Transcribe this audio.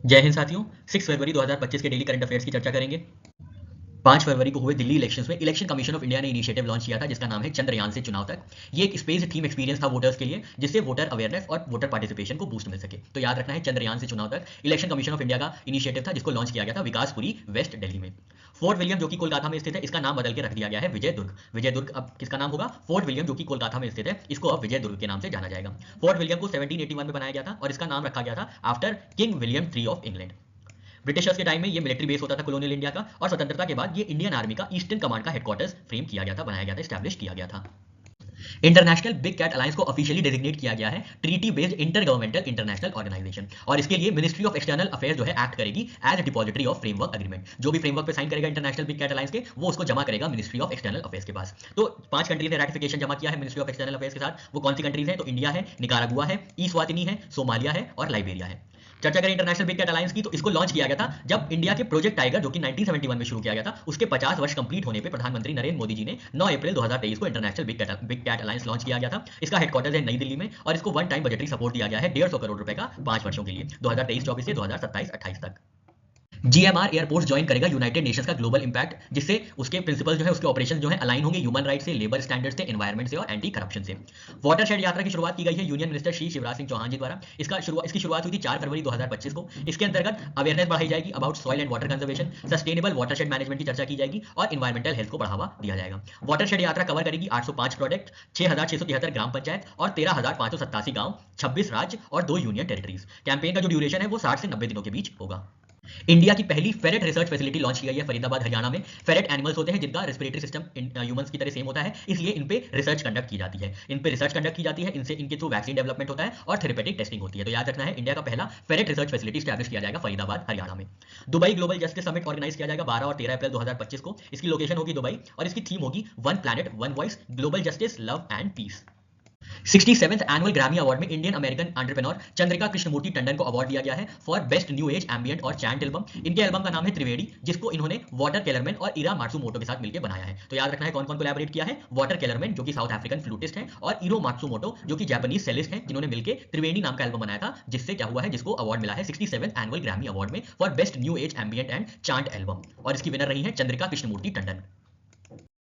जय हिंद साथियों। 6 फरवरी 2025 के डेली करंट अफेयर्स की चर्चा करेंगे। 5 फरवरी को हुए दिल्ली इलेक्शंस में इलेक्शन कमीशन ऑफ इंडिया ने इनिशिएटिव लॉन्च किया था जिसका नाम है चंद्रयान से चुनाव तक। ये एक स्पेस थीम एक्सपीरियंस था वोटर्स के लिए, जिससे वोटर अवेयरनेस और वोटर पार्टिसिपेशन को बूस्ट मिल सके। तो याद रखना है, चंद्रयान से चुनाव तक इलेक्शन कमीशन ऑफ इंडिया का इनिशिएटिव था जिसको लॉन्च किया गया था विकासपुरी, वेस्ट दिल्ली में। फोर्ट विलियम जो कि कोलकाता में स्थित है, इसका नाम बदल के रख दिया गया है विजय दुर्ग। विजय दुर्ग अब किसका नाम होगा? फोर्ट विलियम जो कि कोलकाता में स्थित है, इसको अब विजय दुर्ग के नाम से जाना जाएगा। फोर्ट विलियम को 1781 में बनाया गया था और इसका नाम रखा गया था after king William three of England. Britishers के टाइम में ये मिलिट्री बेस होता था कॉलोनियल इंडिया का, और स्वतंत्रता के बाद ये इंडियन आर्मी का ईस्टर्न कमांड का हेडक्वार्टर्स फ्रेम किया गया था, बनाया गया था, स्टैब्लिश किया गया था। इंटरनेशनल बिग कैट अलायंस को ऑफिशियली डेजिग्नेट किया गया है treaty based intergovernmental international organization, और इसके लिए मिनिस्ट्री ऑफ एक्सटर्नल अफेयर्स जो है एक्ट करेगी as depository of framework agreement. जो भी फ्रेमवर्क पे साइन करेगा इंटरनेशनल बिग कैट अलायंस के, वो उसको जमा करेगा मिनिस्ट्री ऑफ एक्सटर्नल अफेयर्स के पास। तो 5 कंट्रीज ने रैटिफिकेशन जमा किया है मिनिस्ट्री ऑफ एक्सटर्नल अफेयर्स के साथ। वो कौन सी कंट्रीज है? तो इंडिया है, निकारागुआ है, ईस्वातिनी है, सोमालिया है और लाइबेरिया है। चर्चा करें इंटरनेशनल बिग कैट अलायंस की, तो इसको लॉन्च किया गया था जब इंडिया के प्रोजेक्ट टाइगर जो कि 1971 में शुरू किया गया था, उसके 50 वर्ष कंप्लीट होने पे प्रधानमंत्री नरेंद्र मोदी जी ने 9 अप्रैल 2023 को international big cat alliance launch किया गया था। इसका हेडक्वार्टर्स है नई दिल्ली में और इसको वन टाइम बजटरी सपोर्ट दिया गया है 150 करोड़ रुपए का 5 वर्षों के लिए, 2023-24 से 2027-28 तक। जीएमआर एयरपोर्ट्स ज्वाइन करेगा यूनाइटेड नेशंस का ग्लोबल इंपैक्ट, जिससे उसके प्रिंसिपल जो है, उसके ऑपरेशन जो है अलाइन होंगे ह्यूमन राइट से, लेबर स्टैंडर्ड से, एनवायरमेंट से और एंटी करप्शन से। वाटरशेड यात्रा की शुरुआत की गई है यूनियन मिनिस्टर श्री शिवराज सिंह चौहान जी द्वारा। इसकी शुरुआत हुई थी 4 फरवरी 2025 को। इसके अंतर्गत अवेयरनेस बढ़ाई जाएगी about soil and water conservation, sustainable watershed management की चर्चा की जाएगी और इन्वायरमेंटल हेल्थ को बढ़ावा दिया जाएगा। वाटरशेड यात्रा कवर करेगी 805 प्रोजेक्ट, 6673 ग्राम पंचायत और 13587 गांव, 26 राज्य और 2 यूनियन टेरिटरीज। कैंपेन का जो ड्यूरेशन है वो 60 से 90 दिनों के बीच होगा। इंडिया की पहली फेरेट रिसर्च फैसिलिटी लॉन्च की गई है फरीदाबाद हरियाणा में। फेरेट एनिमल्स होते हैं जिनका रेस्पिरेटरी सिस्टम ह्यूमंस की तरह सेम होता है, इसलिए इन पे रिसर्च कंडक्ट की जाती है। इनसे इनके थ्रू वैक्सीन डेवलपमेंट होता है और थेरेपेटिक टेस्टिंग होती है। तो याद रखना है, इंडिया का पहला फेरेट रिसर्च फैसिलिटी स्टैब्लिश किया जाएगा फरीदाबाद हरियाणा में। Dubai global justice summit organize किया जाएगा 12 और 13 अप्रैल 2025 को। इसकी लोकेशन होगी दुबई और इसकी थीम होगी one planet one voice, global justice, love and peace. 67th annual Grammy award में Indian American entrepreneur Chandrika Krishnamurthy Tandon को अवार्ड दिया गया है for best new age ambient और चैंट एल्बम। इनके एल्बम का नाम है त्रिवेणी, जिसको इन्होंने वाटर केलरमैन और इरा मात्सुमोटो के साथ मिलकर बनाया है। तो याद रखना है कौन कौन कोलैबोरेट किया है? वाटर केलरमैन जो कि साउथ अफ्रीकन फ्लूटिस्ट हैं और इरो मात्सुमोटो जो कि जापानीज सेलिस्ट हैं, जिन्होंने मिलकर त्रिवेणी नाम का एल्बम बनाया था, जिससे क्या हुआ है, जिसको अवार्ड मिला है 67th एनुअल ग्रैमी अवार्ड में for best new age ambient and chant album. और इसकी विनर रही है चंद्रिका कृष्णमूर्ति टंडन।